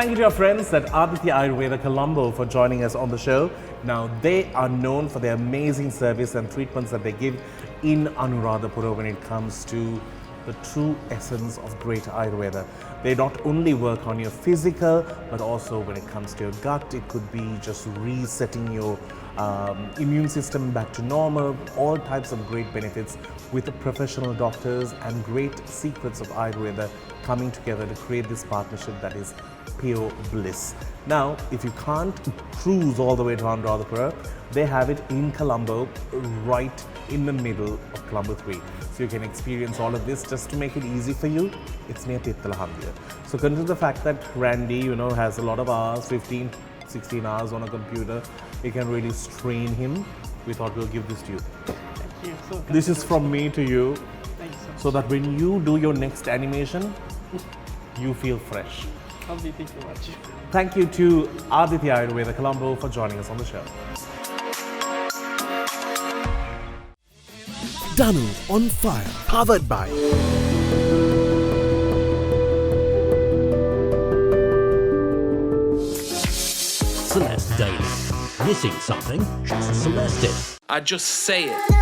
Thank you to our friends at Aditya Ayurveda Colombo for joining us on the show. Now, they are known for their amazing service and treatments that they give in Anuradhapura when it comes to the true essence of great Ayurveda. They not only work on your physical, but also when it comes to your gut. It could be just resetting your immune system back to normal, all types of great benefits with the professional doctors and great secrets of Ayurveda coming together to create this partnership that is pure bliss. Now, if you can't cruise all the way to Anuradhapura, they have it in Colombo, right in the middle of Colombo 3. So you can experience all of this. Just to make it easy for you, it's near Pittalahandia. So consider the fact that Randy, has a lot of hours, 15, 16 hours on a computer. You can really strain him. We thought we'll give this to you. Thank you. So This is from me to you, thank you so that when you do your next animation, you feel fresh. Thank you so much. Thank you to Aditya Ayurveda Colombo for joining us on the show. Danu on Fire, powered by Celeste Daily. Missing something? Just Celeste it. I just say it.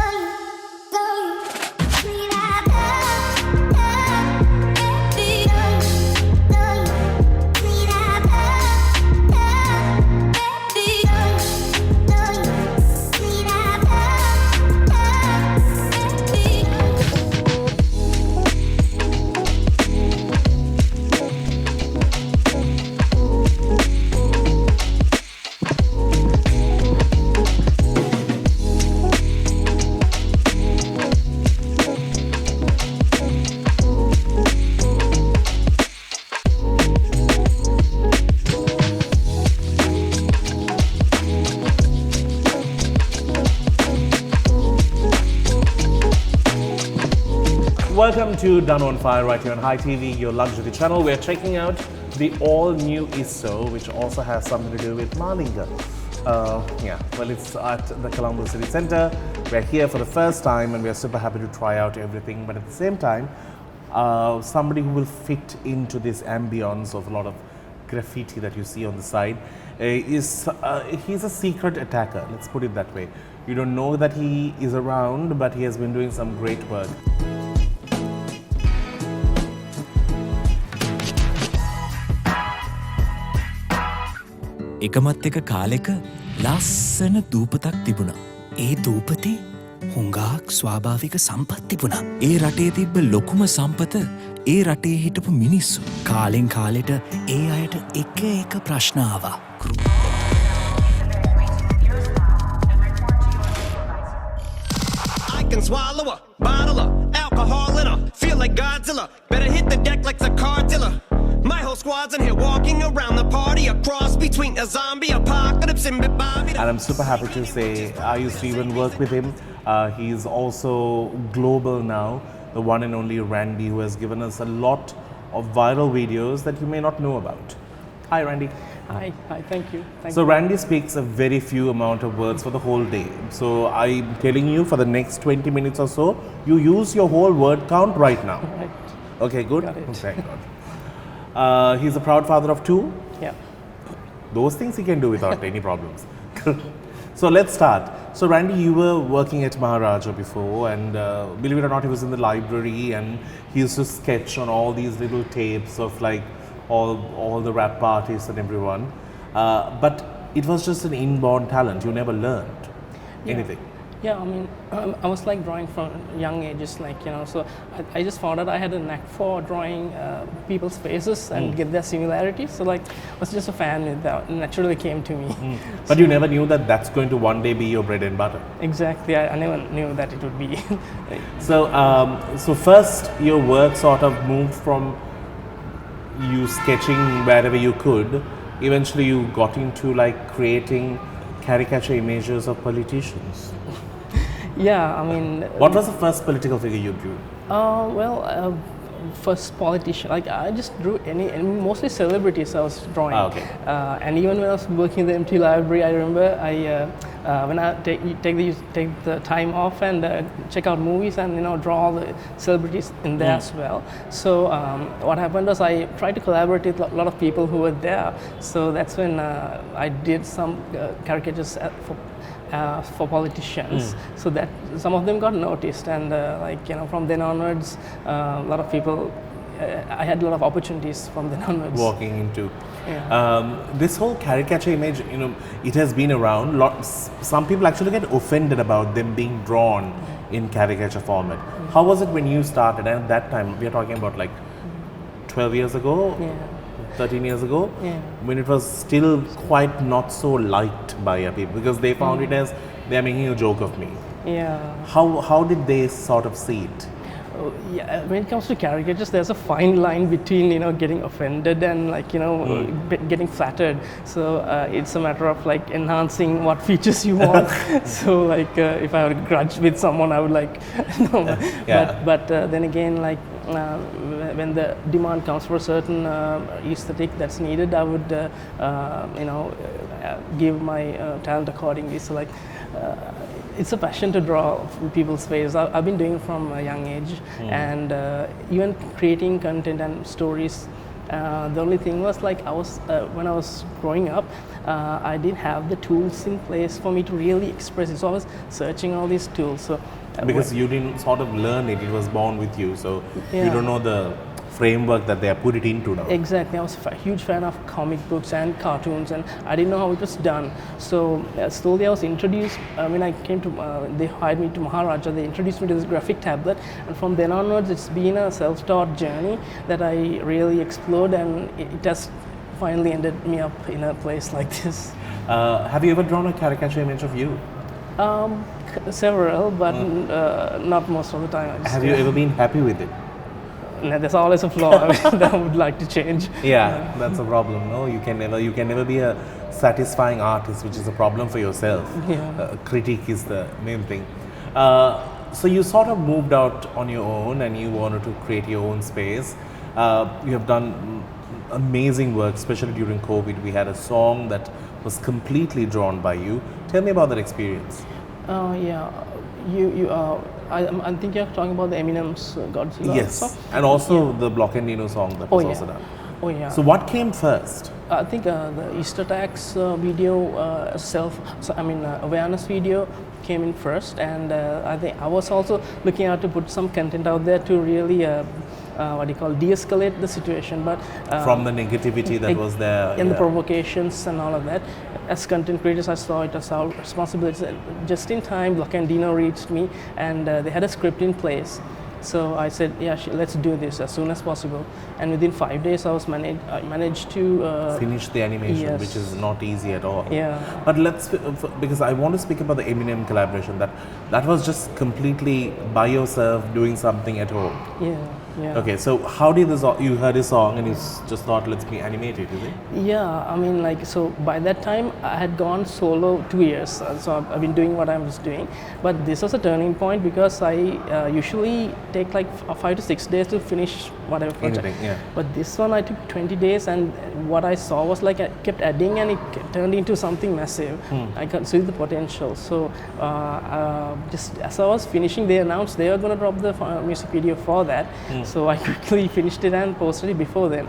Welcome to Danu on Fire right here on Hi TV, your luxury channel. We're checking out the all-new ISO, which also has something to do with Malinga. It's at the Colombo City Centre. We're here for the first time and we're super happy to try out everything. But at the same time, somebody who will fit into this ambience of a lot of graffiti that you see on the side he's a secret attacker, let's put it that way. You don't know that he is around, but he has been doing some great work. එකමත් එක කාලෙක ලස්සන දූපතක් තිබුණා. ඒ දූපතේ හුඟක් ස්වාභාවික සම්පත් තිබුණා. ඒ රටේ තිබ්බ ලොකුම සම්පත ඒ රටේ හිටපු මිනිස්සු. කාලෙන් කාලෙට ඒ අයට එක එක ප්‍රශ්න ආවා. I can swallow a bottle of alcohol in her. Feel like Godzilla. Better hit the deck like the Cardilla. My whole squad's in here walking around the party, a cross between a zombie apocalypse and Bobby. And I'm super happy to say I used to even work with him. He's also global now, the one and only Randy, who has given us a lot of viral videos that you may not know about. Hi Randy. Hi, thank you. So Randy speaks a very few amount of words for the whole day. So I'm telling you, for the next 20 minutes or so, you use your whole word count right now. Right. Okay, good? Got it. Thank God. He's a proud father of 2. Yeah. Those things he can do without any problems. So let's start. So Randy, you were working at Maharaja before, and believe it or not, he was in the library and he used to sketch on all these little tapes of like all the rap artists and everyone. But it was just an inborn talent. You never learned anything. Yeah, I mean, I was like drawing from young ages, so I just found out I had a knack for drawing people's faces and get their similarities. So I was just a fan, that naturally came to me. But you never knew that that's going to one day be your bread and butter. Exactly, I never knew that it would be. So first your work sort of moved from you sketching wherever you could. Eventually you got into like creating caricature images of politicians. Yeah, I mean... What was the first political figure you drew? First politician, I just drew mostly celebrities I was drawing. Okay. And even when I was working in the MT library, I remember when I take the time off and check out movies and draw all the celebrities in there as well. So what happened was I tried to collaborate with a lot of people who were there. So that's when I did some caricatures for politicians. So that some of them got noticed, and from then onwards, a lot of people. I had a lot of opportunities from then onwards. Walking into. Yeah. This whole caricature image, it has been around. Some people actually get offended about them being drawn in caricature format. How was it when you started? And at that time, we are talking about like 12 years ago, 13 years ago, when it was still quite not so liked by people because they found it as they are making a joke of me. Yeah. How did they sort of see it? Yeah, when it comes to caricatures, there's a fine line between getting offended and getting flattered. So it's a matter of enhancing what features you want. So if I had a grudge with someone, I would But then again, when the demand comes for a certain aesthetic that's needed, I would give my talent accordingly. So it's a passion to draw people's faces. I've been doing it from a young age, and even creating content and stories. The only thing was when I was growing up, I didn't have the tools in place for me to really express it. So I was searching all these tools. So because you didn't sort of learn it, it was born with you. So you don't know the framework that they have put it into now. Exactly. I was a huge fan of comic books and cartoons, and I didn't know how it was done. So slowly I was introduced, when I came to, they hired me to Maharaja, they introduced me to this graphic tablet, and from then onwards it's been a self-taught journey that I really explored, and it has finally ended me up in a place like this. Have you ever drawn a caricature image of you? Several, but not most of the time. Have you ever been happy with it? There's always a flaw that I would like to change. Yeah, that's a problem. No, you can never be a satisfying artist, which is a problem for yourself. Critique is the main thing. So you sort of moved out on your own, and you wanted to create your own space. You have done amazing work, especially during COVID. We had a song that was completely drawn by you. Tell me about that experience. I think you're talking about the Eminem's Godzilla song? And also the Block and Dino song that was also done. Oh yeah. So what came first? I think the Easter tax video, awareness video came in first, and I think I was also looking out to put some content out there to really de-escalate the situation, but from the negativity that was there and the provocations and all of that. As content creators, I saw it as our responsibility. Just in time, Block and Dino reached me, and they had a script in place. So I said, let's do this as soon as possible. And within 5 days, I managed to finish the animation, which is not easy at all. Yeah. But because I want to speak about the Eminem collaboration. That was just completely by yourself doing something at home. Yeah. Okay, so how did you heard his song and you just thought, let's be animated, is it? Yeah, so by that time I had gone solo 2 years, so I've been doing what I was doing. But this was a turning point because I usually take 5 to 6 days to finish whatever project. Anything, yeah. But this one I took 20 days, and what I saw was I kept adding, and it turned into something massive. I could see the potential. So just as I was finishing, they announced they were going to drop the music video for that. So I quickly finished it and posted it before then.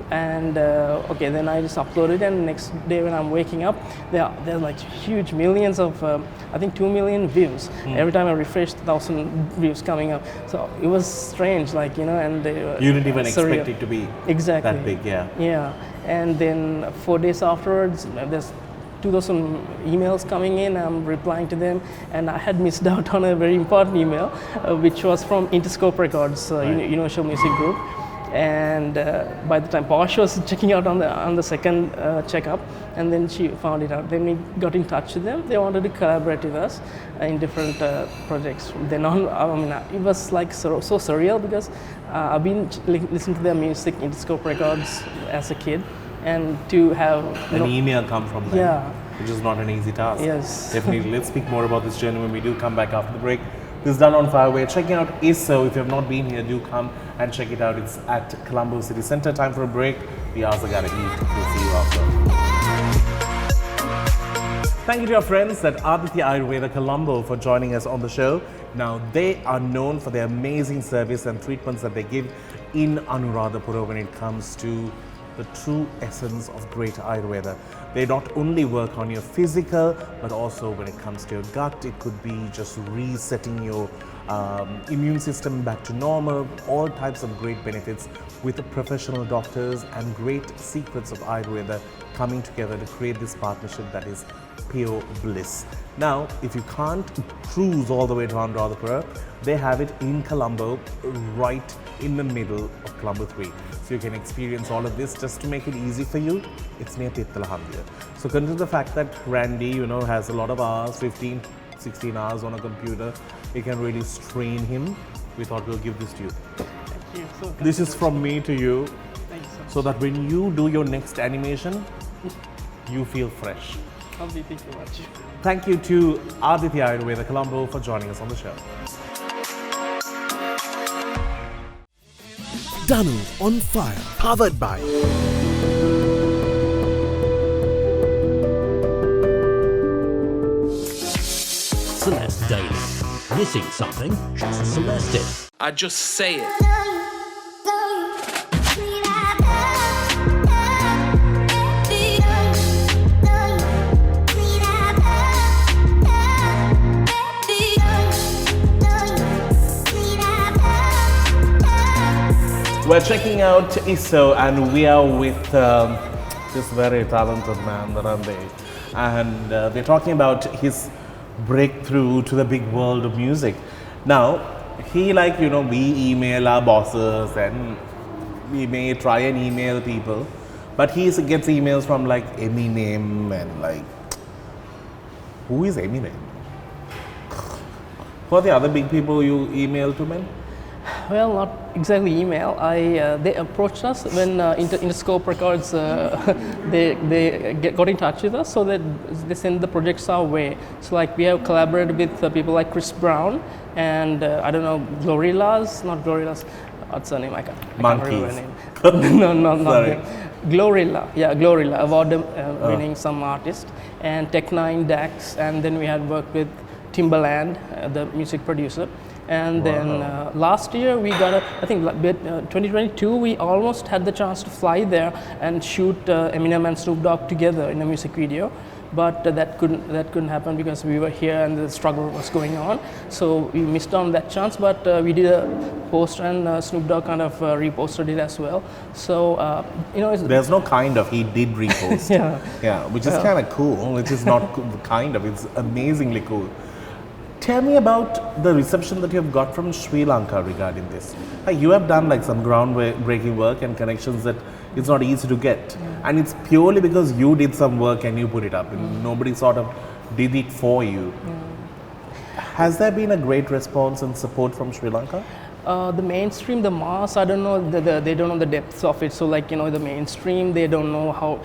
And then I just uploaded, and next day when I'm waking up, there's huge millions of, I think 2 million views. Every time I refreshed, 1,000 views coming up. So it was strange, and they were you didn't even surreal. Expect it to be exactly that big, yeah. Yeah, and then 4 days afterwards, there's 2,000 emails coming in. I'm replying to them, and I had missed out on a very important email, which was from Interscope Records, Universal Music Group. And by the time Posh was checking out on the second checkup, and then she found it out. Then we got in touch with them. They wanted to collaborate with us in different projects. Then on, it was so surreal because I've been listening to their music, Interscope Records, as a kid, and to have an email come from them, yeah, which is not an easy task. Yes, definitely. Let's speak more about this journey when we do come back after the break. This is Danu on Fire. We're checking out ISO. If you have not been here, do come and check it out. It's at Colombo City Centre. Time for a break. We also gotta eat. We'll see you after. Thank you to our friends at Aditya Ayurveda Colombo for joining us on the show. Now, they are known for their amazing service and treatments that they give in Anuradhapura when it comes to the true essence of great Ayurveda. They not only work on your physical, but also when it comes to your gut. It could be just resetting your immune system back to normal, all types of great benefits with the professional doctors and great secrets of Ayurveda coming together to create this partnership that is pure bliss. Now, if you can't cruise all the way to Anuradhapura, they have it in Colombo, right in the middle of Colombo 3. So you can experience all of this. Just to make it easy for you, it's near Pittalahandiya. So consider the fact that Randy, has a lot of hours, 15, 16 hours on a computer. You can really strain him. We thought we'll give this to you. Thank you. So This is from me to you, thank you so much. so that when you do your next animation, you feel fresh. Thank you so much. Thank you to Aditya Ayurveda Colombo for joining us on the show. Danu on Fire, powered by Celeste Daily. Missing something? Just Celeste it. I just say it. We're checking out ISO and we are with this very talented man, Randy. And we're talking about his breakthrough to the big world of music. Now, he we email our bosses and we may try and email people, but he gets emails from Eminem and who is Eminem? Who are the other big people you email to, man? Well, not exactly email. They approached us when Interscope Records got in touch with us, so that they send the projects our way. So we have collaborated with people like Chris Brown and I don't know, not Glorilla's. What's her name? I can't remember her name. No, not Sorry. them. Glorilla, award winning some artist, and Tech9 Dax, and then we had worked with Timbaland, the music producer. And then last year we got I think 2022 we almost had the chance to fly there and shoot Eminem and Snoop Dogg together in a music video, but that couldn't happen because we were here and the struggle was going on. So we missed on that chance, but we did a post and Snoop Dogg kind of reposted it as well. So There's no kind of, he did repost. Yeah. Which is kind of cool, which is not kind of, it's amazingly cool. Tell me about the reception that you have got from Sri Lanka regarding this. You have done some groundbreaking work and connections that it's not easy to get. And it's purely because you did some work and you put it up and nobody sort of did it for you. Has there been a great response and support from Sri Lanka? The mainstream, the mass, I don't know, they don't know the depths of it. So the mainstream, they don't know how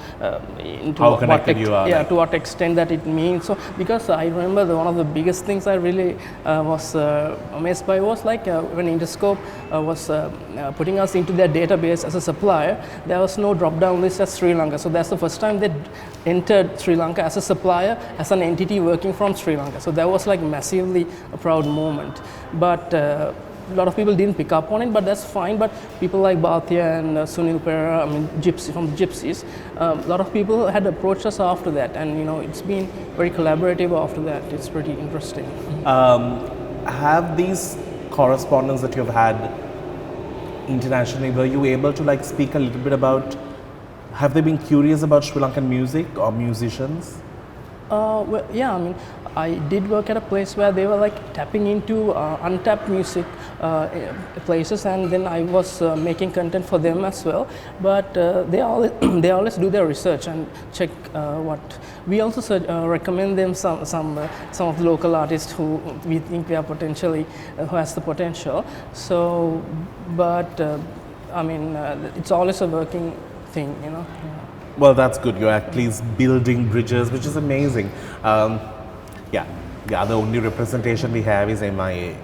connected you are. Yeah, to what extent that it means. So because I remember one of the biggest things I really was amazed by was when Interscope was putting us into their database as a supplier, there was no drop-down list as Sri Lanka. So that's the first time they entered Sri Lanka as a supplier, as an entity working from Sri Lanka. So that was massively a proud moment. But a lot of people didn't pick up on it, but that's fine. But people like Bhatia and Sunil Perera, Gypsy from the Gypsies, a lot of people had approached us after that, and it's been very collaborative after that. It's pretty interesting. Have these correspondence that you've had internationally, were you able to speak a little bit about, have they been curious about Sri Lankan music or musicians? Well, yeah, I did work at a place where they were tapping into untapped music places, and then I was making content for them as well. But they always do their research and check what we also recommend them some of the local artists who we think they are potentially who has the potential. So, but it's always a working thing, Yeah. Well, that's good. You're at least building bridges, which is amazing. The only representation we have is MIA.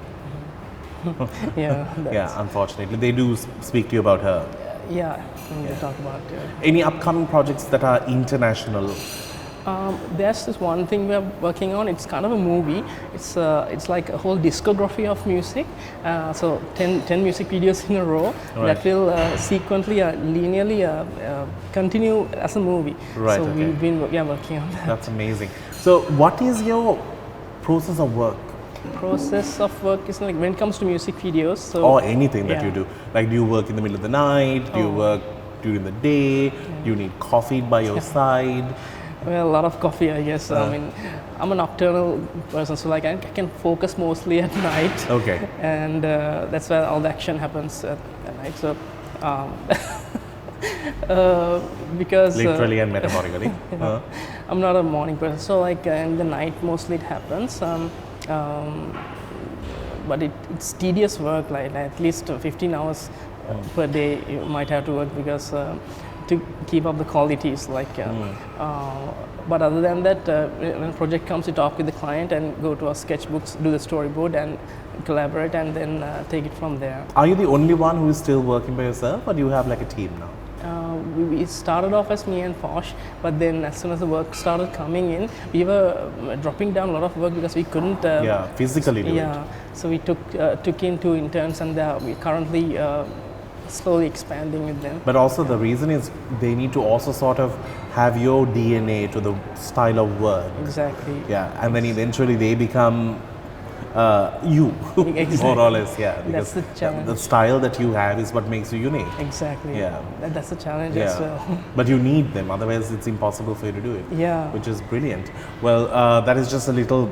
Yeah, Unfortunately. They do speak to you about her. Yeah, we talk about Any upcoming projects that are international? There's this one thing we're working on. It's kind of a movie. It's like a whole discography of music. So 10 music videos in a row Right. that will sequentially, linearly continue as a movie. Right, So okay. we are working on that. That's amazing. So, what is your process of work? Process of work is like when it comes to music videos. So Or anything that yeah. you do? Like, do you work in the middle of the night? Do you work during the day? Do you need coffee by your side? Well, a lot of coffee, I guess. I mean, I'm a nocturnal person, so like I can focus mostly at night. Okay. And that's where all the action happens at night. So, because Literally and metaphorically. I'm not a morning person, so like in the night mostly it happens. But it's tedious work, like at least 15 hours per day you might have to work because to keep up the qualities. But other than that, when a project comes, you talk with the client and go to our sketchbooks, do the storyboard and collaborate and then take it from there. Are you the only one who is still working by yourself, or do you have like a team now? We started off as me and Posh, but then as soon as the work started coming in, we were dropping down a lot of work because we couldn't. Physically do it. So we took in 2 interns, and we're currently slowly expanding with them. But also the reason is they need to also sort of have your DNA to the style of work. Exactly. Yeah, and then eventually they become you, Exactly. more or less. Yeah, That's the challenge. the style that you have is what makes you unique. Exactly. Yeah. That's the challenge as well. But you need them, otherwise it's impossible for you to do it. Yeah. Which is brilliant. Well, that is just a little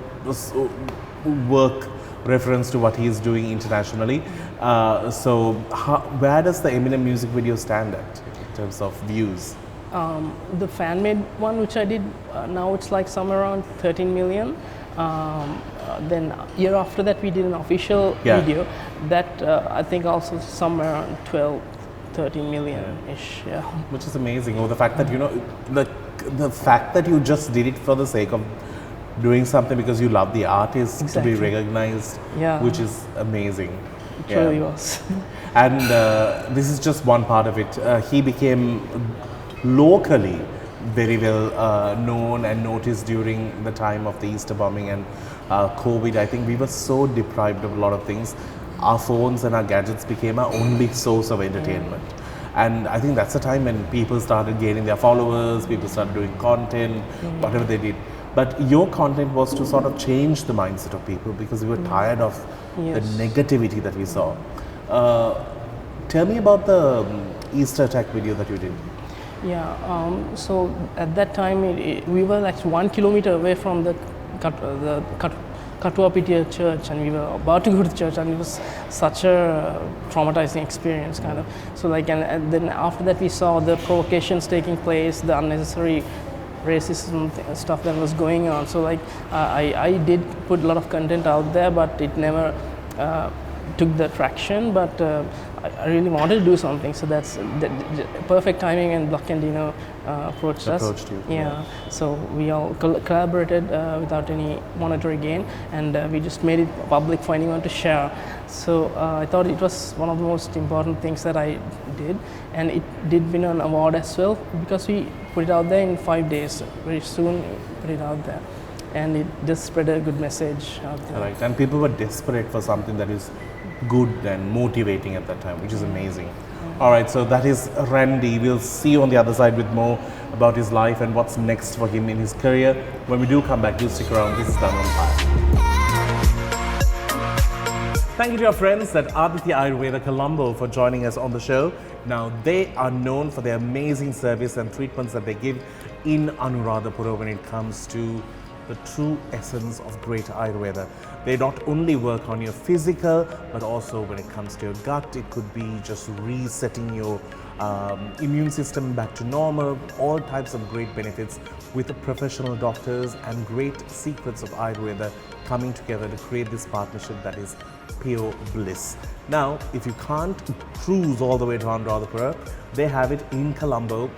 work reference to what he is doing internationally. So, where does the Eminem music video stand at in terms of views? The fan-made one, which I did, now it's like somewhere around 13 million. Then year after that, we did an official video that I think also somewhere around 12, 13 million-ish. Yeah. Which is amazing. Or the fact that, you know, the fact that you just did it for the sake of doing something because you love the artist Exactly. to be recognized, Yeah. which is amazing. It really was. And this is just one part of it. He became locally very well known and noticed during the time of the Easter bombing and COVID. I think we were so deprived of a lot of things. Our phones and our gadgets became our only source of entertainment. And I think that's the time when people started gaining their followers, people started doing content, whatever they did. But your content was to sort of change the mindset of people because we were tired of the negativity that we saw. Tell me about the Easter attack video that you did. Yeah, so at that time we were like 1 kilometer away from the Katuapitiya church, and we were about to go to the church, and it was such a traumatizing experience, kind of. So like, and then after that we saw the provocations taking place, the unnecessary racism stuff that was going on. So like, I did put a lot of content out there, but it never took the traction. But I really wanted to do something, so that's the perfect timing, and Block and Dino approached us. You. Yeah, so we all collaborated without any monetary gain, and we just made it public for anyone to share. So I thought it was one of the most important things that I did, and it did win an award as well because we put it out there in 5 days. Very soon, we put it out there, and it just spread a good message out there. Right, and people were desperate for something that is good and motivating at that time, which is amazing. All right, so that is Randy. We'll see you on the other side with more about his life and what's next for him in his career. When we do come back, do stick around. This is Danu on Fire. Thank you to our friends at Aditya Ayurveda Colombo for joining us on the show. Now, they are known for their amazing service and treatments that they give in Anuradhapura when it comes to the true essence of great Ayurveda. They not only work on your physical, but also when it comes to your gut. It could be just resetting your immune system back to normal, all types of great benefits with the professional doctors and great secrets of Ayurveda coming together to create this partnership that is pure bliss. Now, if you can't cruise all the way to Anuradhapura, they have it in Colombo,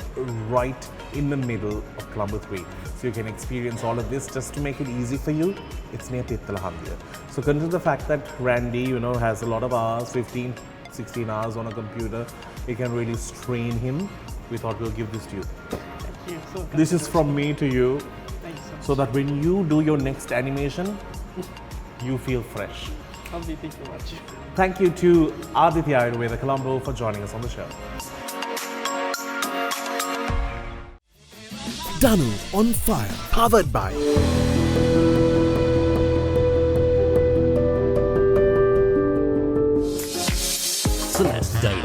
right in the middle of Colombo 3. So you can experience all of this. Just to make it easy for you, it's near Pittalahandia. So consider the fact that Randy, you know, has a lot of hours, 15, 16 hours on a computer. It can really strain him. We thought we'll give this to you. Thank you. So This is from me to you. so that when you do your next animation, you feel fresh. Thank you very much. Thank you to Aditya Ayurveda Colombo for joining us on the show. Danu on Fire, powered by Celeste Daily.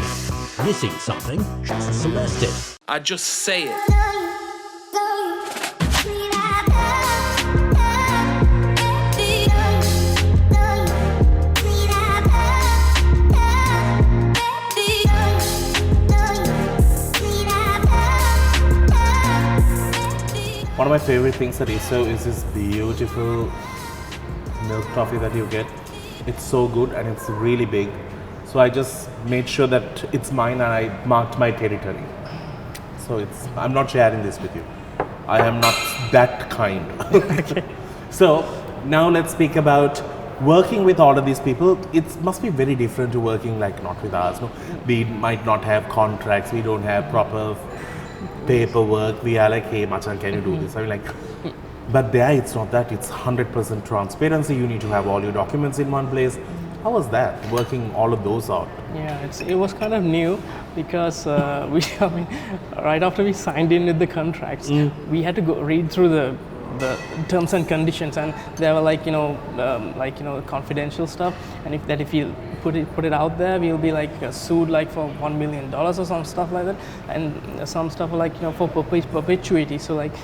Missing something? Just Celeste it. I just say it. One of my favorite things at ISO is this beautiful milk toffee that you get. It's so good and it's really big. So I just made sure that it's mine and I marked my territory. So I'm not sharing this with you. I am not that kind. Okay. So now let's speak about working with all of these people. It must be very different to working like not with us. No? We might not have contracts. We don't have proper paperwork. We are like, hey, Machan, can you do this? I mean, like, but there it's not that. It's 100% transparency. You need to have all your documents in one place. How was that, working all of those out? Yeah, it was kind of new because right after we signed in with the contracts, we had to go read through the terms and conditions, and they were like confidential stuff, and if you put it out there, we'll be like sued like for $1 million or some stuff like that, and some stuff like for perpetuity. So like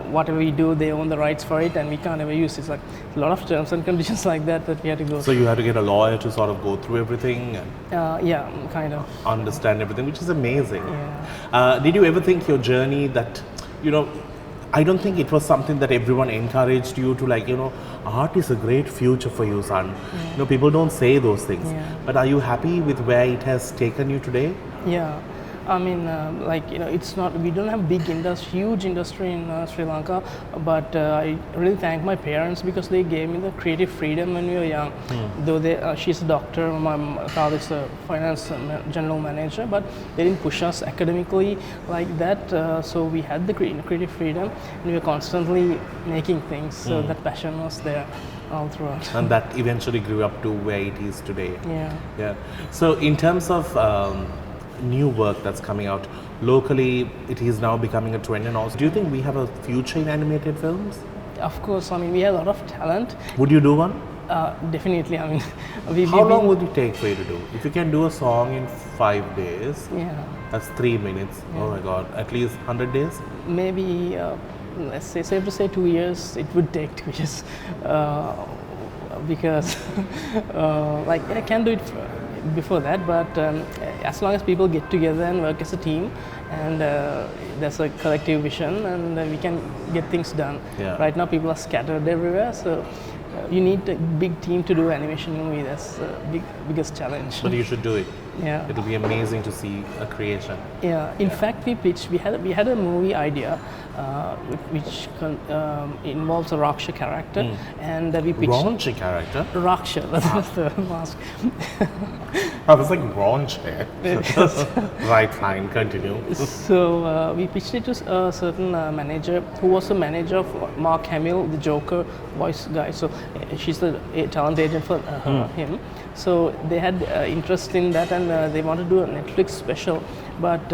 whatever we do, they own the rights for it, and we can't ever use it. It's like a lot of terms and conditions like that we had to go. So you had to get a lawyer to sort of go through everything and yeah, kind of understand everything, which is amazing. Yeah. Did you ever think your journey that I don't think it was something that everyone encouraged you to like, art is a great future for you, son. Yeah. People don't say those things. Yeah. But are you happy with where it has taken you today? Yeah. I mean, it's not, we don't have huge industry in Sri Lanka, but I really thank my parents because they gave me the creative freedom when we were young. Though she's a doctor, my father is a finance general manager, but they didn't push us academically like that. So we had the creative freedom, and we were constantly making things. So that passion was there all throughout. And that eventually grew up to where it is today. Yeah. So in terms of new work that's coming out locally, it is now becoming a trend and also. Do you think we have a future in animated films? Of course, I mean, we have a lot of talent. Would you do one? Definitely, I mean. How long would it take for you to do? If you can do a song in 5 days, that's 3 minutes. Yeah. Oh my God, at least 100 days? Maybe, let's say, safe to say 2 years, it would take 2 years. Because, I can do it before that, but as long as people get together and work as a team, and there's a collective vision, and we can get things done. Yeah. Right now people are scattered everywhere, so you need a big team to do animation movie. That's the biggest challenge. But you should do it. Yeah. It'll be amazing to see a creation. Yeah. In fact, we had a movie idea which involves a Raksha character, and we pitched. Raunchy character? Raksha, that's the mask. I was like raunchy. Right, fine, continue. So we pitched it to a certain manager who was the manager of Mark Hamill, the Joker voice guy. So she's the talent agent for him. So they had interest in that, and they wanted to do a Netflix special. But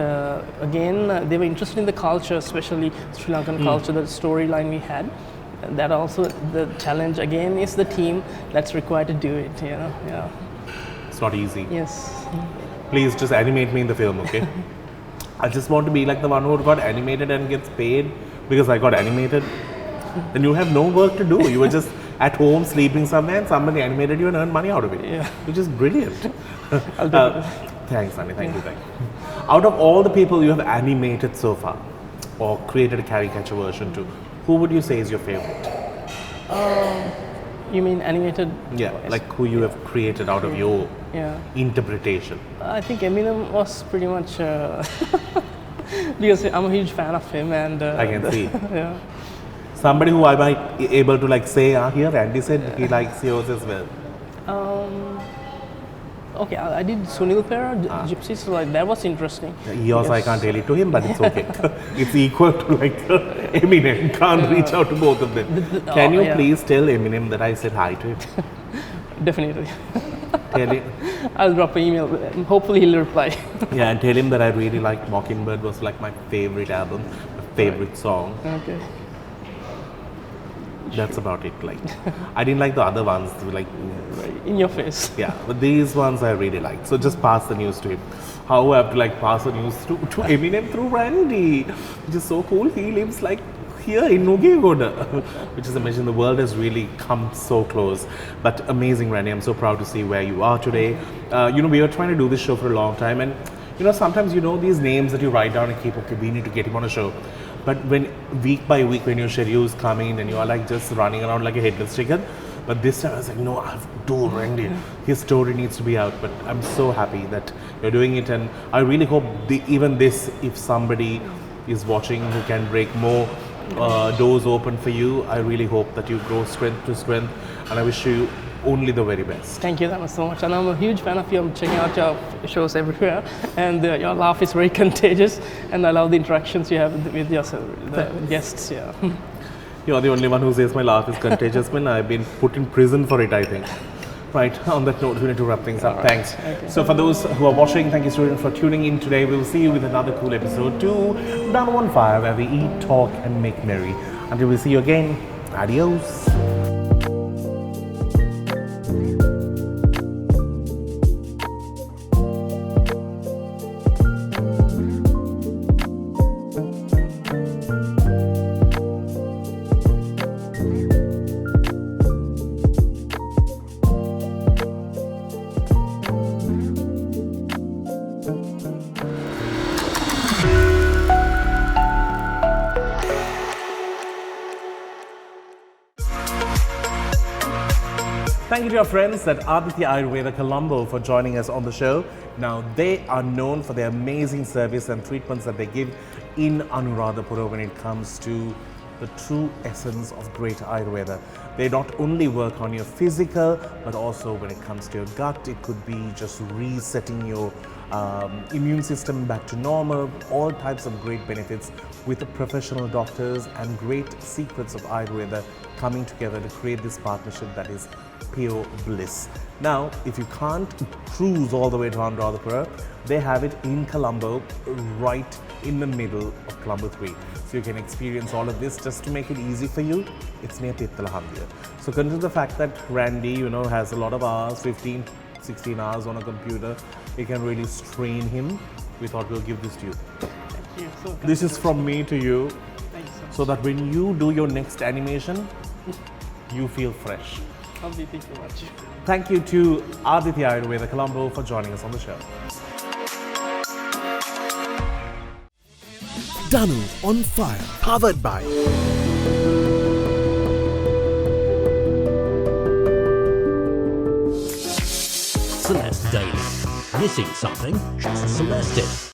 again, they were interested in the culture, especially Sri Lankan culture, the storyline we had. That also, the challenge again is the team that's required to do it. Yeah. It's not easy. Yes. Please just animate me in the film, okay? I just want to be like the one who got animated and gets paid because I got animated. Then you have no work to do. You were just at home sleeping somewhere and somebody animated you and earned money out of it. Yeah. Which is brilliant. I'll do it. Thanks, Annie. Thank you. Out of all the people you have animated so far, or created a caricature version to, who would you say is your favorite? You mean animated? Yeah, like who you have created out of your interpretation. I think Eminem was pretty much because I'm a huge fan of him, and I can see. Yeah. Somebody who I might be able to like say, here Andy said he likes yours as well. Okay, I did Sunil Pera, Gypsy, so like that was interesting. Yours, I Yes. can't tell it to him, but it's okay. It's equal to like Eminem. Can't reach out to both of them. Can you yeah. please tell Eminem that I said hi to him? Definitely. Tell him, I'll drop an email. Hopefully he'll reply. yeah, and tell him that I really liked Mockingbird. Was like my favorite album, my favorite song. Okay. That's about it. Like, I didn't like the other ones. Like, In your face. yeah, but these ones I really liked. So just pass the news to him. How I have to like pass the news to Eminem through Randy, which is so cool. He lives like here in Nugegoda, which is amazing. The world has really come so close. But amazing, Randy. I'm so proud to see where you are today. We were trying to do this show for a long time, and sometimes these names that you write down and keep. Okay, we need to get him on a show. But when week by week, when your schedules come in and you are like just running around like a headless chicken. But this time I was like, no, I have to do Randy. His story needs to be out. But I'm so happy that you're doing it, and I really hope even this, if somebody is watching who can break more doors open for you, I really hope that you grow strength to strength, and I wish you only the very best. Thank you so much. And I'm a huge fan of you. I'm checking out your shows everywhere. And your laugh is very contagious. And I love the interactions you have with yourself, the guests. Yeah. You're the only one who says my laugh is contagious, man. I've been put in prison for it, I think. Right, on that note, we need to wrap things up. Thanks. Okay. So for those who are watching, thank you students for tuning in today. We will see you with another cool episode to Danu on Fire, where we eat, talk and make merry. Until we see you again, adios. Thank you to our friends at Aditya Ayurveda Colombo for joining us on the show. Now, they are known for their amazing service and treatments that they give in Anuradhapura when it comes to the true essence of great Ayurveda. They not only work on your physical, but also when it comes to your gut. It could be just resetting your immune system back to normal, all types of great benefits with the professional doctors and great secrets of Ayurveda coming together to create this partnership that is pure bliss. Now, if you can't cruise all the way to Anuradhapura, they have it in Colombo, right in the middle of Colombo 3. So you can experience all of this. Just to make it easy for you, it's near Tithalahandia. So consider the fact that Randy, has a lot of hours, 15, 16 hours on a computer. It can really strain him. We thought we'll give this to you. Thank you. So This is from me to you, thank you so much. so that when you do your next animation, you feel fresh. Lovely, thank you so much. Thank you to Aditya Ayurveda Colombo for joining us on the show. Danu on Fire, powered by Celeste Daily. Missing something? Just Celeste it.